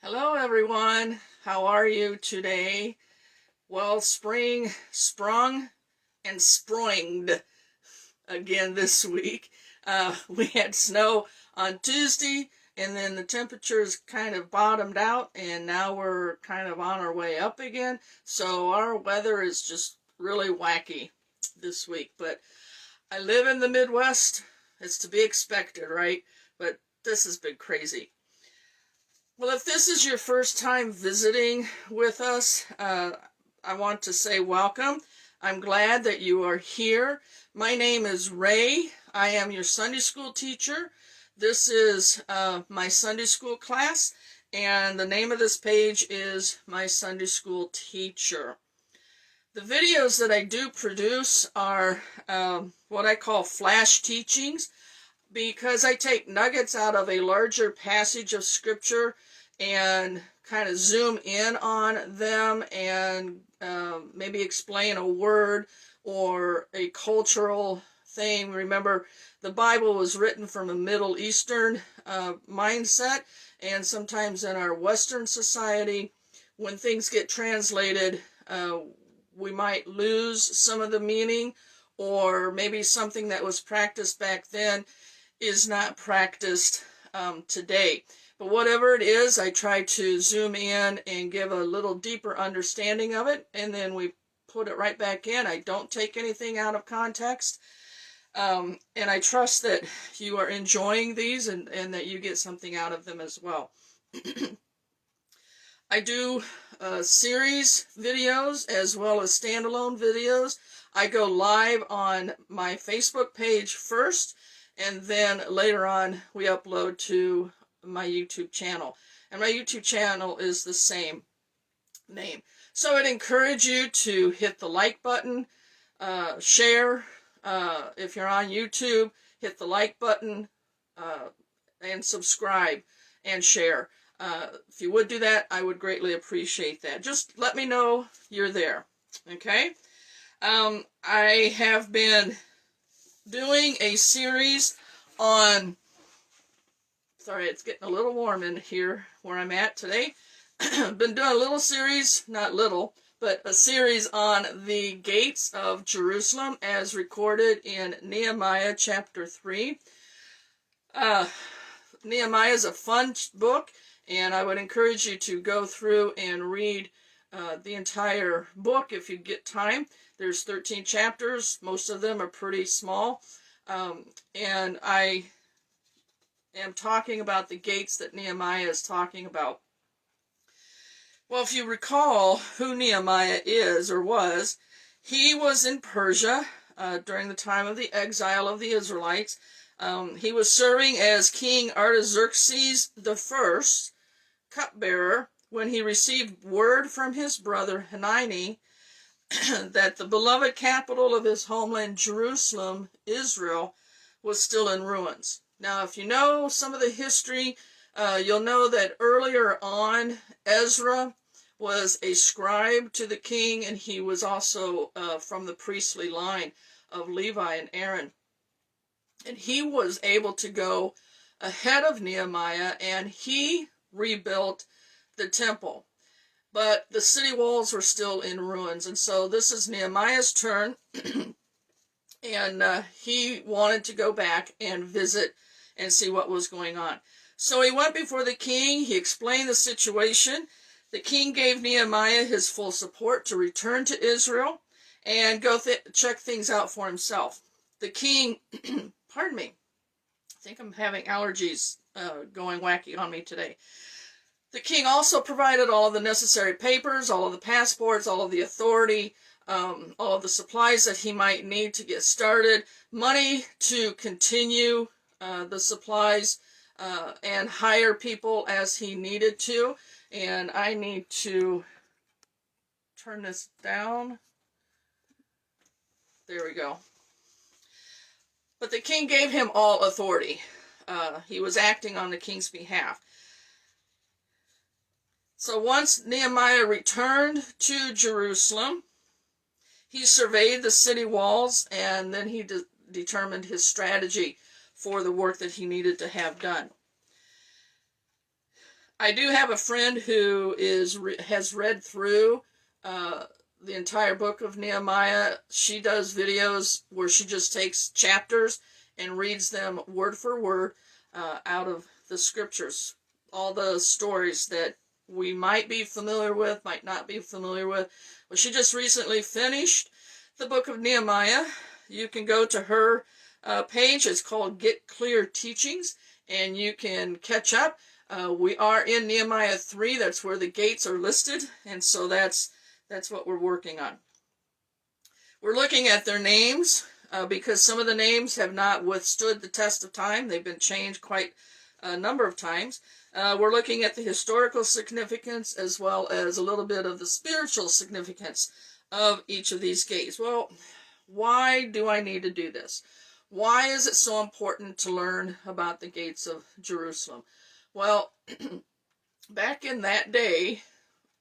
Hello everyone, how are you today? Well, spring sprung and springed again this week. We had snow on Tuesday, and then the temperatures kind of bottomed out, and now we're kind of on our way up again. So our weather is just really wacky this week. But I live in the Midwest. It's to be expected, right? But this has been crazy. Well, if this is your first time visiting with us, I want to say welcome. I'm glad that you are here. My name is Ray. I am your Sunday school teacher. This is my Sunday school class, and the name of this page is My Sunday School Teacher. The videos that I do produce are what I call flash teachings, because I take nuggets out of a larger passage of scripture and kind of zoom in on them and maybe explain a word or a cultural thing. Remember, the Bible was written from a Middle Eastern mindset, and sometimes in our Western society, when things get translated, we might lose some of the meaning, or maybe something that was practiced back then is not practiced today. But whatever it is, I try to zoom in and give a little deeper understanding of it, and then we put it right back in. I don't take anything out of context, and I trust that you are enjoying these and that you get something out of them as well. I do series videos as well as standalone videos. I go live on my Facebook page first, and then later on we upload to my YouTube channel. And my YouTube channel is the same name. So I'd encourage you to hit the like button, share. If you're on YouTube, hit the like button and subscribe and share. If you would do that, I would greatly appreciate that. Just let me know you're there. Okay? I have been doing a series on, sorry, it's getting a little warm in here where I'm at today. Been doing a little series, not little, but a series on the gates of Jerusalem as recorded in Nehemiah Chapter 3. Nehemiah is a fun book, and I would encourage you to go through and read the entire book if you get time. There's 13 chapters. Most of them are pretty small. And I am talking about the gates that Nehemiah is talking about. Well, if you recall who Nehemiah is or was, he was in Persia during the time of the exile of the Israelites. He was serving as King Artaxerxes I, cupbearer, when he received word from his brother Hanani that the beloved capital of his homeland, Jerusalem, Israel, was still in ruins. Now, if you know some of the history, you'll know that earlier on, Ezra was a scribe to the king, and he was also from the priestly line of Levi and Aaron. And he was able to go ahead of Nehemiah, and he rebuilt the temple. But the city walls were still in ruins, and so this is Nehemiah's turn, and he wanted to go back and visit and see what was going on. So he went before the king. He explained the situation. The king gave Nehemiah his full support to return to Israel and go check things out for himself. The king, pardon me, I think I'm having allergies going wacky on me today. The king also provided all of the necessary papers, all of the passports, all of the authority, all of the supplies that he might need to get started, money to continue the supplies, and hire people as he needed to. And I need to turn this down. There we go. But the king gave him all authority. He was acting on the king's behalf. So once Nehemiah returned to Jerusalem, he surveyed the city walls, and then he determined his strategy for the work that he needed to have done. I do have a friend who has read through the entire book of Nehemiah. She does videos where she just takes chapters and reads them word for word out of the scriptures. All the stories that we might be familiar with, might not be familiar with. Well, she just recently finished the book of Nehemiah. You can go to her page. It's called Get Clear Teachings, and you can catch up. We are in Nehemiah 3. That's where the gates are listed, and so that's what we're working on. We're looking at their names because some of the names have not withstood the test of time. They've been changed quite a number of times. We're looking at the historical significance as well as a little bit of the spiritual significance of each of these gates. Well, why do I need to do this? Why is it so important to learn about the gates of Jerusalem? Well, back in that day,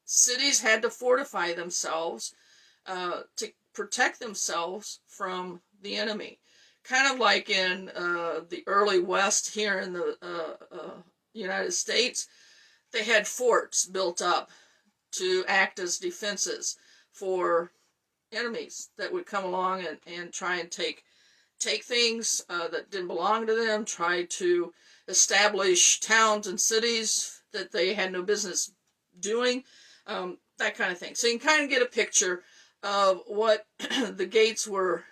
cities had to fortify themselves to protect themselves from the enemy. Kind of like in the early West here in the United States, they had forts built up to act as defenses for enemies that would come along and try and take things that didn't belong to them, try to establish towns and cities that they had no business doing, that kind of thing. So you can kind of get a picture of what the gates were,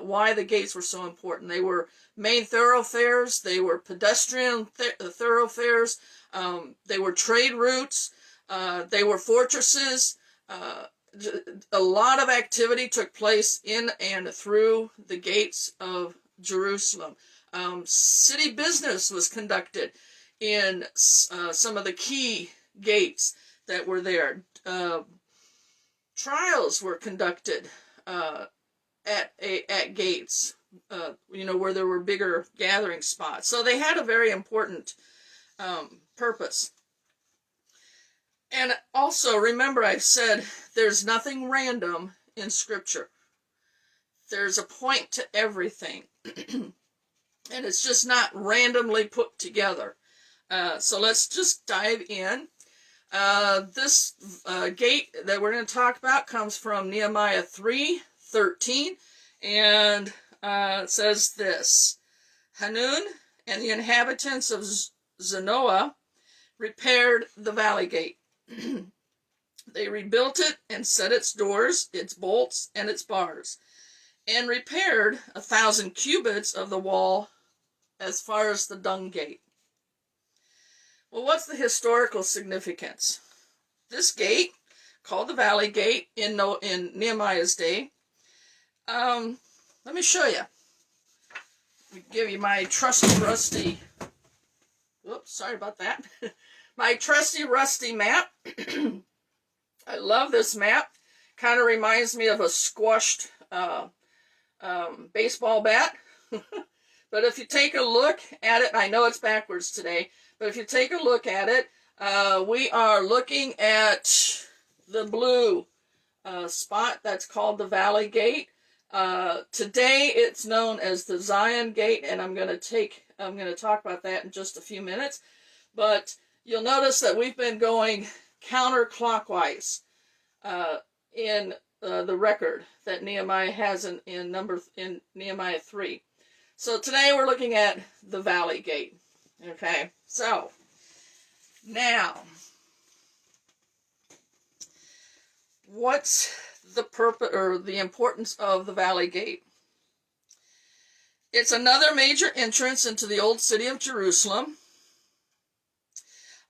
why the gates were so important. They were main thoroughfares, they were pedestrian thoroughfares, they were trade routes, they were fortresses. A lot of activity took place in and through the gates of Jerusalem. City business was conducted in some of the key gates that were there. Trials were conducted at gates, where there were bigger gathering spots. So they had a very important purpose. And also, remember, I've said there's nothing random in Scripture. There's a point to everything. And it's just not randomly put together. So let's just dive in. This gate that we're going to talk about comes from Nehemiah 3:13. And it says this: Hanun and the inhabitants of Zanoah repaired the valley gate. They rebuilt it and set its doors, its bolts, and its bars, and repaired 1,000 cubits of the wall as far as the dung gate. Well, what's the historical significance? This gate, called the Valley Gate in Nehemiah's day, let me show you. Give you my trusty rusty, whoops, sorry about that. My trusty rusty map. I love this map. Kind of reminds me of a squashed baseball bat. But if you take a look at it, I know it's backwards today, but if you take a look at it, we are looking at the blue spot that's called the Valley Gate. Today it's known as the Zion Gate, and I'm going to talk about that in just a few minutes. But you'll notice that we've been going counterclockwise in the record that Nehemiah has in Nehemiah 3. So today we're looking at the Valley Gate. Okay, so now what's the purpose or the importance of the Valley Gate? It's another major entrance into the old city of Jerusalem.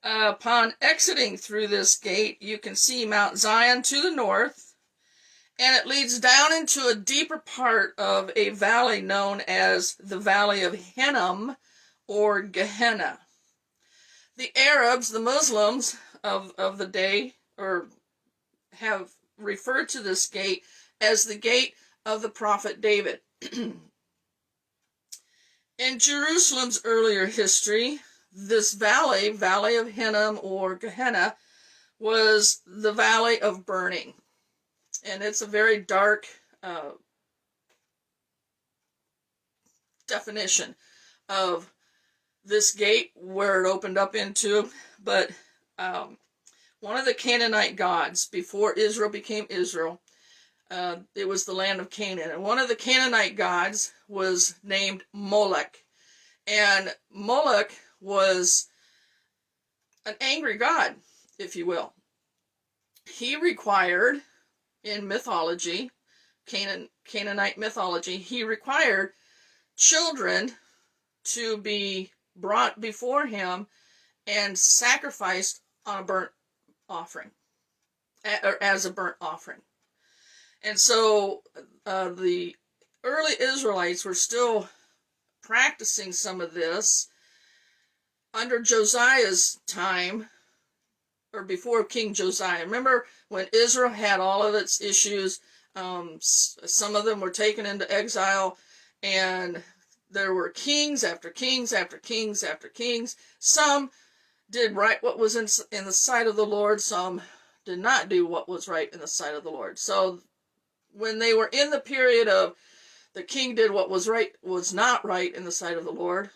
Upon exiting through this gate, you can see Mount Zion to the north, and it leads down into a deeper part of a valley known as the Valley of Hinnom, or Gehenna. The Arabs, the Muslims of the day, have referred to this gate as the gate of the prophet David. In Jerusalem's earlier history, this valley of Hinnom or Gehenna, was the valley of burning. And it's a very dark definition of this gate where it opened up into. But one of the Canaanite gods before Israel became Israel. It was the land of Canaan. And one of the Canaanite gods was named Molech. And Molech was an angry god, if you will. He required, in mythology, Canaanite mythology, he required children to be brought before him and sacrificed on a burnt offering, or as a burnt offering. And so the early Israelites were still practicing some of this under Josiah's time, or before King Josiah. Remember when Israel had all of its issues, some of them were taken into exile, and there were kings after kings after kings after kings. Some did right what was in the sight of the Lord. Some did not do what was right in the sight of the Lord. So when they were in the period of the king did what was right, was not right in the sight of the Lord,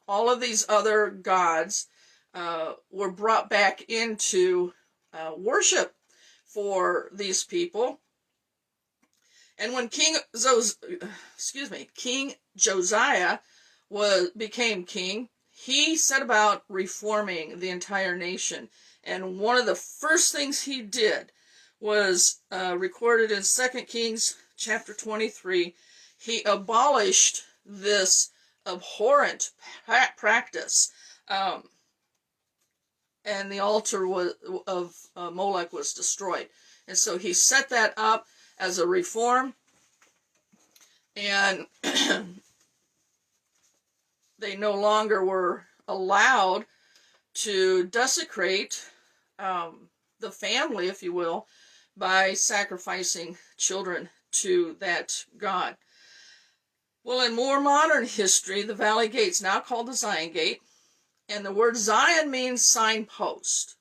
all of these other gods were brought back into worship for these people. And when King Josiah became king, he set about reforming the entire nation. And one of the first things he did was recorded in 2 Kings chapter 23. He abolished this abhorrent practice, and the altar of Molech was destroyed. And so he set that up as a reform, and they no longer were allowed to desecrate the family, if you will, by sacrificing children to that god. Well, in more modern history, the Valley Gate's now called the Zion Gate, and the word Zion means signpost.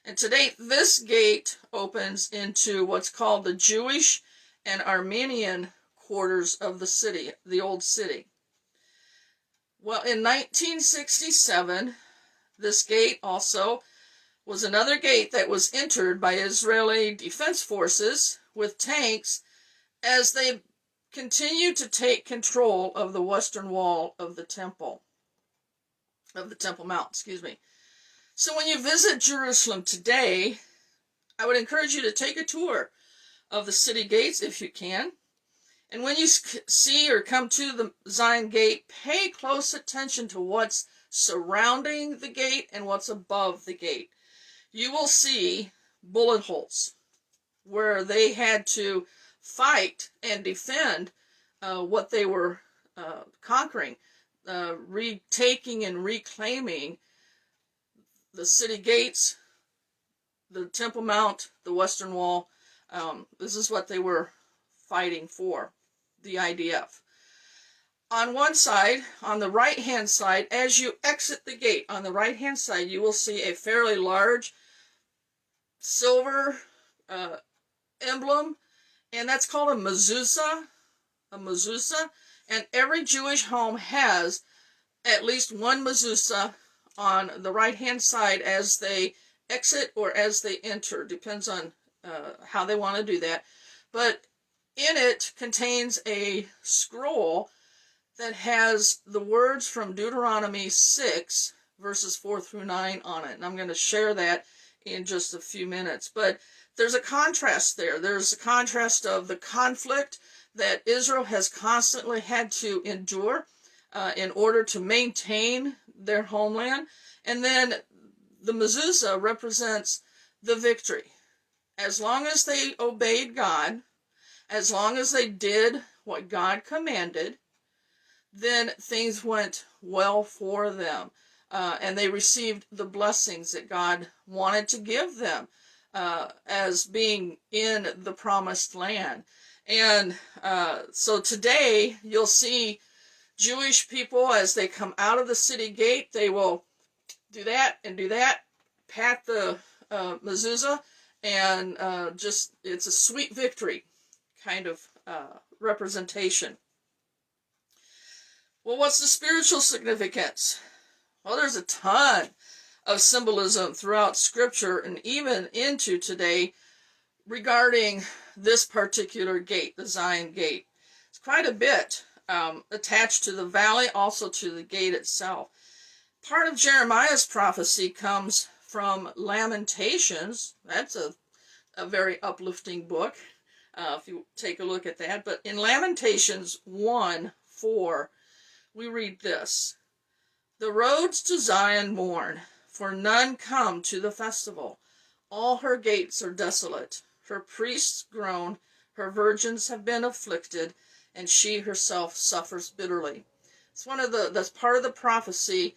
And today, this gate opens into what's called the Jewish and Armenian quarters of the city, the old city. Well, in 1967, this gate also was another gate that was entered by Israeli defense forces with tanks as they continued to take control of the western wall of the Temple Mount, So when you visit Jerusalem today, I would encourage you to take a tour of the city gates if you can. And when you see or come to the Zion Gate, pay close attention to what's surrounding the gate and what's above the gate. You will see bullet holes where they had to fight and defend what they were conquering, retaking and reclaiming the city gates, the Temple Mount, the Western Wall. This is what they were fighting for, the IDF. On one side, on the right-hand side, as you exit the gate, on the right-hand side, you will see a fairly large silver emblem, and that's called a mezuzah. And every Jewish home has at least one mezuzah on the right-hand side as they exit or as they enter. Depends on how they want to do that. But in it contains a scroll that has the words from Deuteronomy 6, verses 4 through 9 on it. And I'm going to share that in just a few minutes. But there's a contrast there. There's a contrast of the conflict that Israel has constantly had to endure in order to maintain their homeland. And then the mezuzah represents the victory. As long as they obeyed God, as long as they did what God commanded, then things went well for them. And they received the blessings that God wanted to give them as being in the promised land. And so today you'll see Jewish people as they come out of the city gate, they will do that and do that, pat the mezuzah, and just, it's a sweet victory kind of representation. Well, what's the spiritual significance? Well, there's a ton of symbolism throughout Scripture and even into today regarding this particular gate, the Zion gate. It's quite a bit attached to the valley, also to the gate itself. Part of Jeremiah's prophecy comes from Lamentations. That's a very uplifting book, if you take a look at that. But in Lamentations 1:4, we read this: "The roads to Zion mourn, for none come to the festival. All her gates are desolate. Her priests groan, her virgins have been afflicted, and she herself suffers bitterly." It's that's part of the prophecy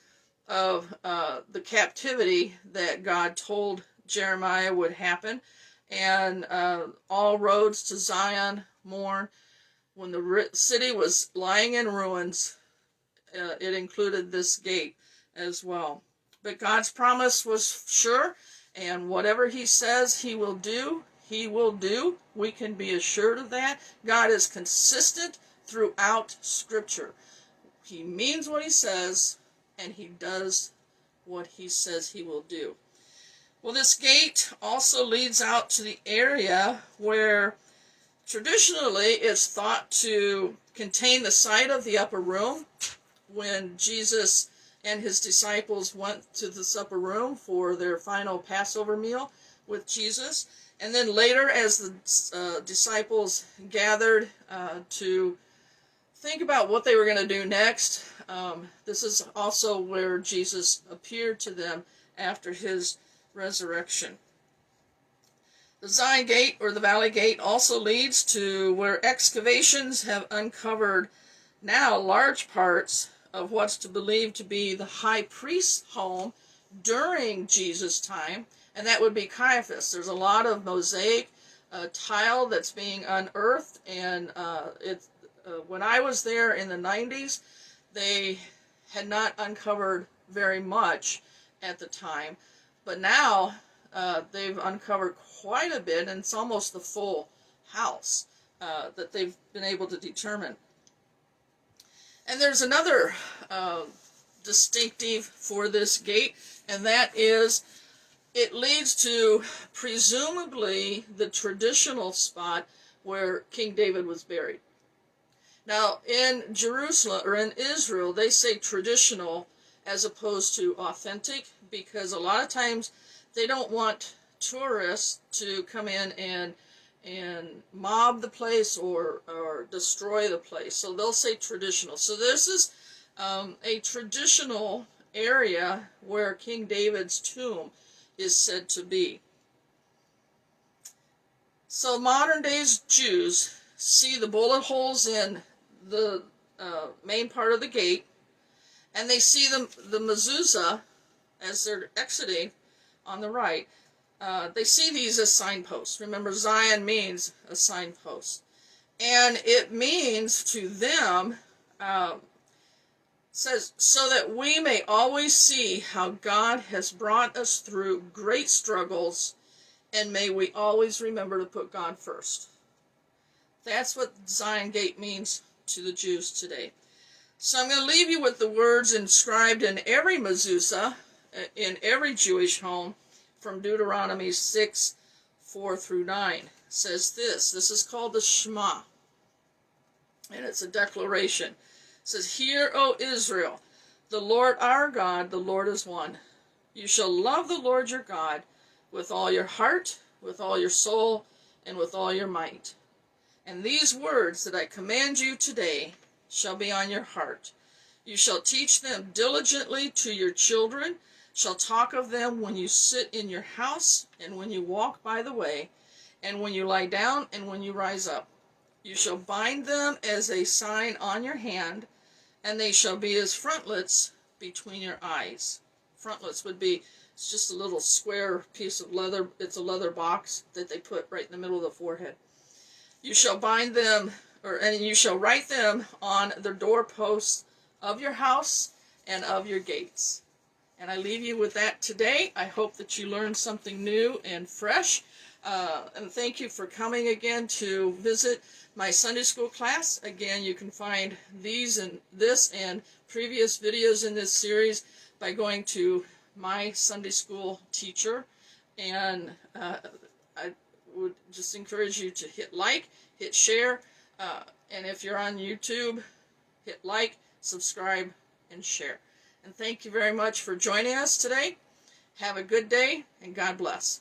of the captivity that God told Jeremiah would happen. And all roads to Zion mourn. When the city was lying in ruins, it included this gate as well. But God's promise was sure, and whatever he says he will do, he will do. We can be assured of that. God is consistent throughout Scripture. He means what he says, and he does what he says he will do. Well, this gate also leads out to the area where traditionally it's thought to contain the site of the upper room. When Jesus and his disciples went to this upper room for their final Passover meal with Jesus. And then later, as the disciples gathered to think about what they were going to do next, this is also where Jesus appeared to them after his resurrection. The Zion Gate, or the Valley Gate, also leads to where excavations have uncovered now large parts of what's to believe to be the high priest's home during Jesus' time, and that would be Caiaphas. There's a lot of mosaic tile that's being unearthed, and when I was there in the 90s, they had not uncovered very much at the time, but now they've uncovered quite a bit, and it's almost the full house that they've been able to determine. And there's another distinctive for this gate, and that is it leads to presumably the traditional spot where King David was buried. Now, in Jerusalem, or in Israel, they say traditional as opposed to authentic, because a lot of times they don't want tourists to come in and mob the place or destroy the place. So they'll say traditional. So this is a traditional area where King David's tomb is said to be. So modern days Jews see the bullet holes in the main part of the gate, and they see the mezuzah as they're exiting on the right. They see these as signposts. Remember, Zion means a signpost. And it means to them, says, so that we may always see how God has brought us through great struggles, and may we always remember to put God first. That's what Zion Gate means to the Jews today. So I'm going to leave you with the words inscribed in every mezuzah, in every Jewish home, from Deuteronomy 6:4-9. It says this. This is called the Shema, and it's a declaration. It says, "Hear, O Israel, the Lord our God, the Lord is one. You shall love the Lord your God with all your heart, with all your soul, and with all your might. And these words that I command you today shall be on your heart. You shall teach them diligently to your children, shall talk of them when you sit in your house, and when you walk by the way, and when you lie down, and when you rise up. You shall bind them as a sign on your hand, and they shall be as frontlets between your eyes." Frontlets would be, it's just a little square piece of leather. It's a leather box that they put right in the middle of the forehead. "You shall bind them, and you shall write them on the doorposts of your house and of your gates." And I leave you with that today. I hope that you learned something new and fresh. And thank you for coming again to visit my Sunday school class. Again, you can find this and previous videos in this series by going to my Sunday school teacher, and I would just encourage you to hit like, hit share, and if you're on YouTube, hit like, subscribe, and share. And thank you very much for joining us today. Have a good day, and God bless.